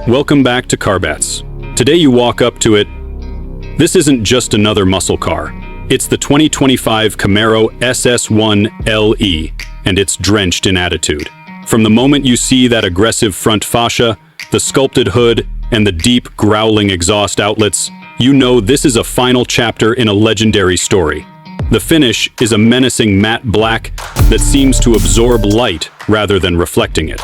Welcome back to Carbeats. Today you walk up to it. This isn't just another muscle car. It's the 2025 Camaro SS1 LE, and it's drenched in attitude. From the moment you see that aggressive front fascia, the sculpted hood, and the deep, growling exhaust outlets, you know this is a final chapter in a legendary story. The finish is a menacing matte black that seems to absorb light rather than reflecting it.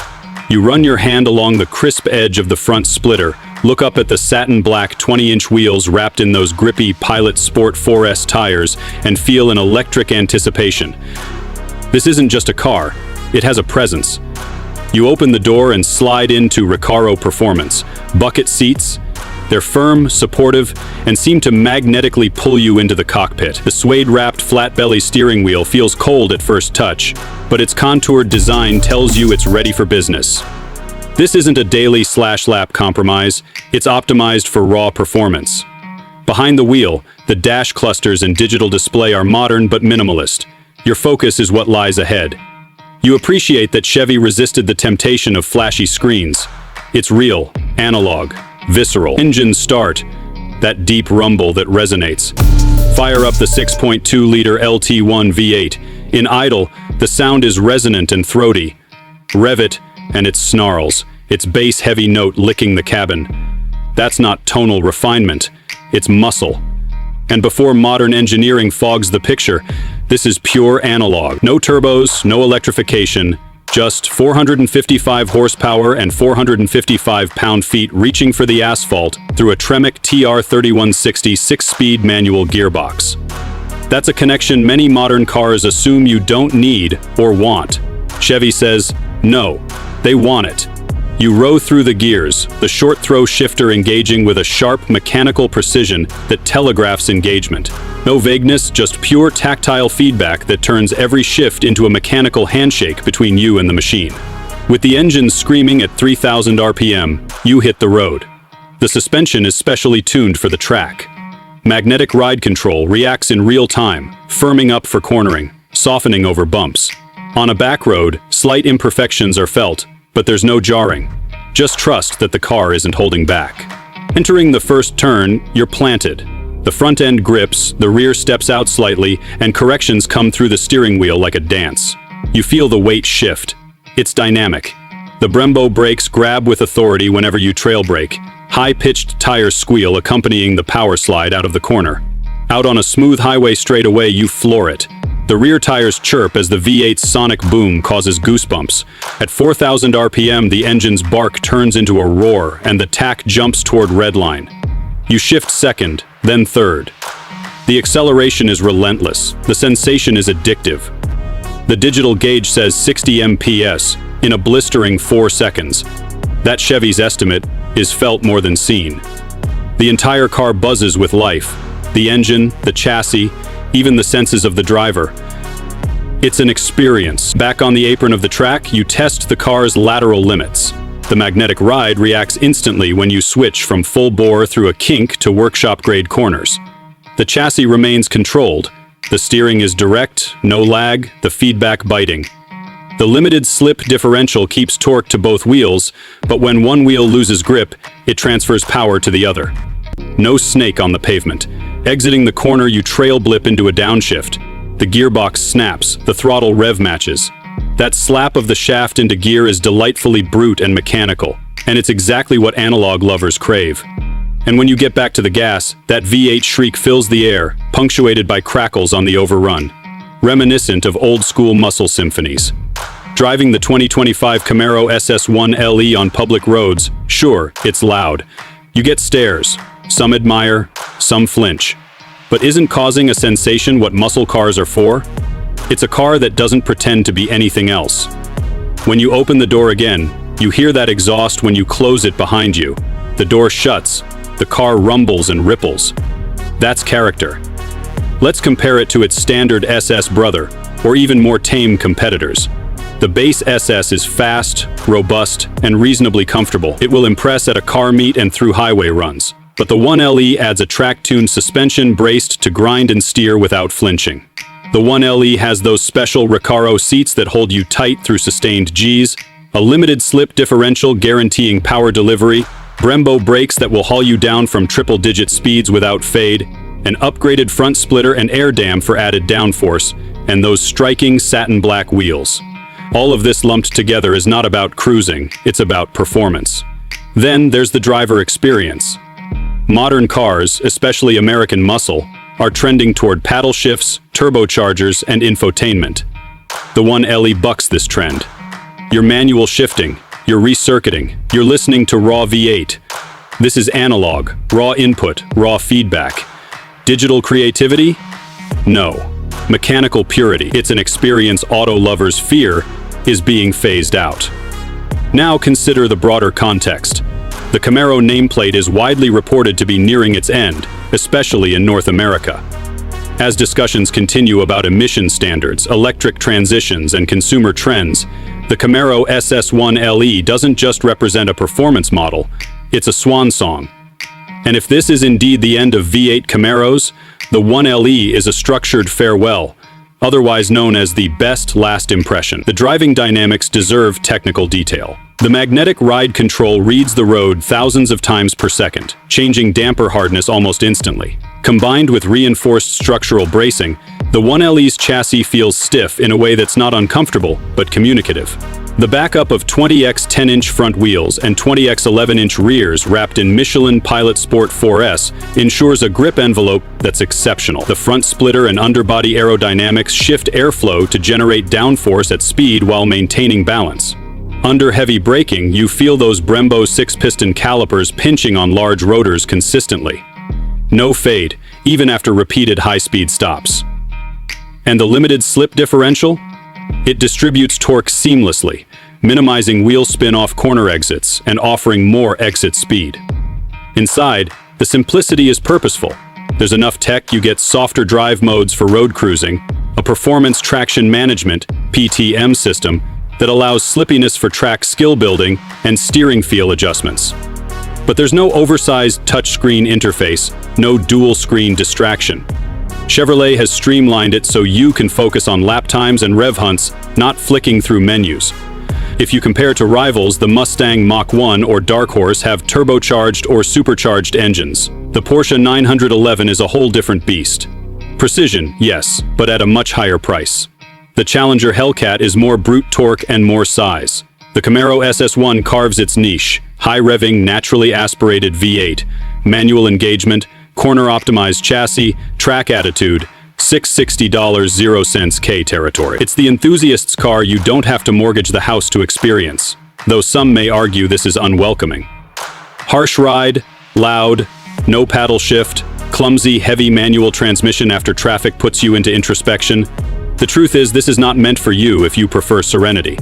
You run your hand along the crisp edge of the front splitter, look up at the satin black 20-inch wheels wrapped in those grippy Pilot Sport 4S tires, and feel an electric anticipation. This isn't just a car, it has a presence. You open the door and slide into Recaro Performance. Bucket seats. They're firm, supportive, and seem to magnetically pull you into the cockpit. The suede-wrapped flat-belly steering wheel feels cold at first touch, but its contoured design tells you it's ready for business. This isn't a daily/lap compromise, it's optimized for raw performance. Behind the wheel, the dash clusters and digital display are modern but minimalist. Your focus is what lies ahead. You appreciate that Chevy resisted the temptation of flashy screens. It's real, analog, visceral. Engine start, that deep rumble that resonates. Fire up the 6.2-liter LT1 V8. In idle, the sound is resonant and throaty. Rev it, and it snarls, its bass-heavy note licking the cabin. That's not tonal refinement, it's muscle. And before modern engineering fogs the picture, this is pure analog. No turbos, no electrification, just 455 horsepower and 455 pound-feet reaching for the asphalt through a Tremec TR3160 6-speed manual gearbox. That's a connection many modern cars assume you don't need or want. Chevy says, no, they want it. You row through the gears, the short-throw shifter engaging with a sharp mechanical precision that telegraphs engagement. No vagueness, just pure tactile feedback that turns every shift into a mechanical handshake between you and the machine. With the engine screaming at 3,000 RPM, you hit the road. The suspension is specially tuned for the track. Magnetic ride control reacts in real time, firming up for cornering, softening over bumps. On a back road, slight imperfections are felt, but there's no jarring. Just trust that the car isn't holding back. Entering the first turn, you're planted. The front end grips, the rear steps out slightly, and corrections come through the steering wheel like a dance. You feel the weight shift. It's dynamic. The Brembo brakes grab with authority whenever you trail brake. High-pitched tires squeal accompanying the power slide out of the corner. Out on a smooth highway straightaway, you floor it. The rear tires chirp as the V8's sonic boom causes goosebumps. At 4,000 RPM, the engine's bark turns into a roar, and the tach jumps toward redline. You shift second, then third. The acceleration is relentless. The sensation is addictive. The digital gauge says 60 mph in a blistering 4 seconds. That Chevy's estimate is felt more than seen. The entire car buzzes with life. The engine, the chassis, even the senses of the driver. It's an experience. Back on the apron of the track, you test the car's lateral limits. The magnetic ride reacts instantly when you switch from full bore through a kink to workshop-grade corners. The chassis remains controlled. The steering is direct, no lag, the feedback biting. The limited slip differential keeps torque to both wheels, but when one wheel loses grip, it transfers power to the other. No snake on the pavement. Exiting the corner, you trail blip into a downshift. The gearbox snaps, the throttle rev matches. That slap of the shaft into gear is delightfully brute and mechanical, and it's exactly what analog lovers crave. And when you get back to the gas, that V8 shriek fills the air, punctuated by crackles on the overrun, reminiscent of old-school muscle symphonies. Driving the 2025 Camaro SS1 LE on public roads, sure, it's loud. You get stares. Some admire, some flinch. But isn't causing a sensation what muscle cars are for? It's a car that doesn't pretend to be anything else. When you open the door again, you hear that exhaust when you close it behind you. The door shuts, the car rumbles and ripples. That's character. Let's compare it to its standard SS brother, or even more tame competitors. The base SS is fast, robust, and reasonably comfortable. It will impress at a car meet and through highway runs. But the 1LE adds a track-tuned suspension braced to grind and steer without flinching. The 1LE has those special Recaro seats that hold you tight through sustained Gs, a limited slip differential guaranteeing power delivery, Brembo brakes that will haul you down from triple-digit speeds without fade, an upgraded front splitter and air dam for added downforce, and those striking satin black wheels. All of this lumped together is not about cruising, it's about performance. Then there's the driver experience. Modern cars, especially American muscle, are trending toward paddle shifts, turbochargers, and infotainment. The 1LE bucks this trend. You're manual shifting, you're recircuiting, you're listening to raw V8. This is analog, raw input, raw feedback. Digital creativity? No. Mechanical purity. It's an experience auto lovers fear is being phased out. Now consider the broader context. The Camaro nameplate is widely reported to be nearing its end, especially in North America. As discussions continue about emission standards, electric transitions, and consumer trends, the Camaro SS1 LE doesn't just represent a performance model, it's a swan song. And if this is indeed the end of V8 Camaros, the 1LE is a structured farewell, otherwise known as the best last impression. The driving dynamics deserve technical detail. The magnetic ride control reads the road thousands of times per second, changing damper hardness almost instantly. Combined with reinforced structural bracing, the 1LE's chassis feels stiff in a way that's not uncomfortable, but communicative. The backup of 20x 10-inch front wheels and 20x 11-inch rears wrapped in Michelin Pilot Sport 4S ensures a grip envelope that's exceptional. The front splitter and underbody aerodynamics shift airflow to generate downforce at speed while maintaining balance. Under heavy braking, you feel those Brembo 6-piston calipers pinching on large rotors consistently. No fade, even after repeated high-speed stops. And the limited slip differential? It distributes torque seamlessly, minimizing wheel spin off corner exits and offering more exit speed. Inside, the simplicity is purposeful. There's enough tech you get softer drive modes for road cruising, a performance traction management (PTM) system that allows slippiness for track skill building and steering feel adjustments. But there's no oversized touchscreen interface, no dual-screen distraction. Chevrolet has streamlined it so you can focus on lap times and rev hunts, not flicking through menus. If you compare to rivals, the Mustang Mach-1 or Dark Horse have turbocharged or supercharged engines. The Porsche 911 is a whole different beast. Precision, yes, but at a much higher price. The Challenger Hellcat is more brute torque and more size. The Camaro SS1 carves its niche, high-revving, naturally aspirated V8, manual engagement, corner-optimized chassis, track attitude, $660 0 K territory. It's the enthusiast's car you don't have to mortgage the house to experience, though some may argue this is unwelcoming. Harsh ride, loud, no paddle shift, clumsy, heavy manual transmission after traffic puts you into introspection. The truth is, this is not meant for you if you prefer serenity.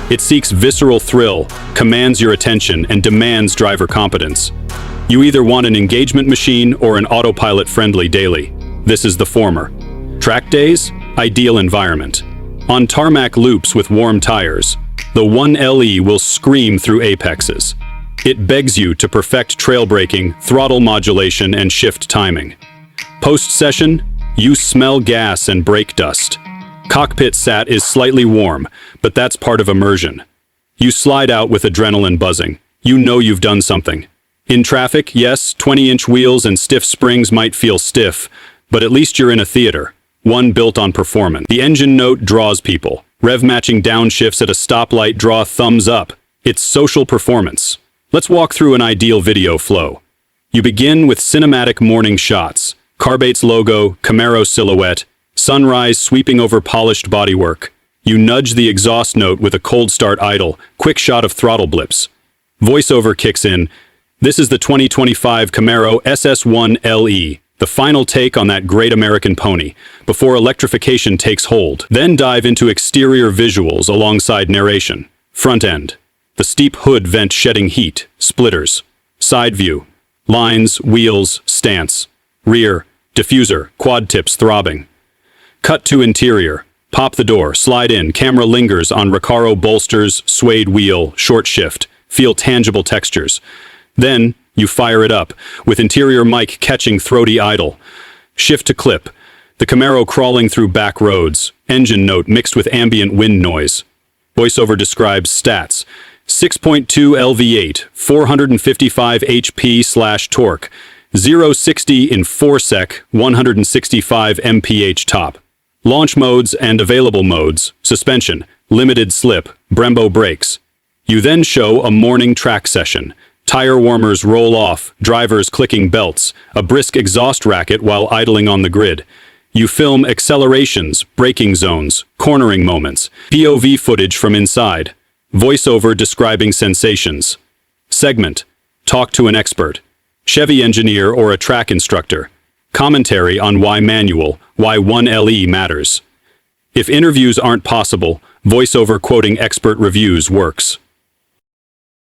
It seeks visceral thrill, commands your attention, and demands driver competence. You either want an engagement machine or an autopilot-friendly daily. This is the former. Track days? Ideal environment. On tarmac loops with warm tires, the 1LE will scream through apexes. It begs you to perfect trail braking, throttle modulation, and shift timing. Post-session, you smell gas and brake dust. Cockpit sat is slightly warm, but that's part of immersion. You slide out with adrenaline buzzing. You know you've done something. In traffic, yes, 20-inch wheels and stiff springs might feel stiff, but at least you're in a theater, one built on performance. The engine note draws people. Rev-matching downshifts at a stoplight draw thumbs up. It's social performance. Let's walk through an ideal video flow. You begin with cinematic morning shots. Carbeats logo, Camaro silhouette, sunrise sweeping over polished bodywork. You nudge the exhaust note with a cold start idle, quick shot of throttle blips. Voiceover kicks in. This is the 2025 Camaro SS1 LE, the final take on that great American pony, before electrification takes hold. Then dive into exterior visuals alongside narration. Front end. The steep hood vent shedding heat, splitters. Side view. Lines, wheels, stance. Rear. Diffuser, quad tips throbbing. Cut to interior. Pop the door, slide in, camera lingers on Recaro bolsters, suede wheel, short shift. Feel tangible textures. Then, you fire it up, with interior mic catching throaty idle. Shift to clip. The Camaro crawling through back roads. Engine note mixed with ambient wind noise. Voiceover describes stats. 6.2 LV8, 455 HP/torque, 0-60 in 4 sec, 165 mph top. Launch modes and available modes: suspension, limited slip, Brembo brakes. You then show a morning track session. Tire warmers roll off, drivers clicking belts, a brisk exhaust racket while idling on the grid. You film accelerations, braking zones, cornering moments, POV footage from inside, voiceover describing sensations. Segment: talk to an expert, Chevy engineer or a track instructor. Commentary on why manual, why 1LE matters. If interviews aren't possible, voiceover quoting expert reviews works.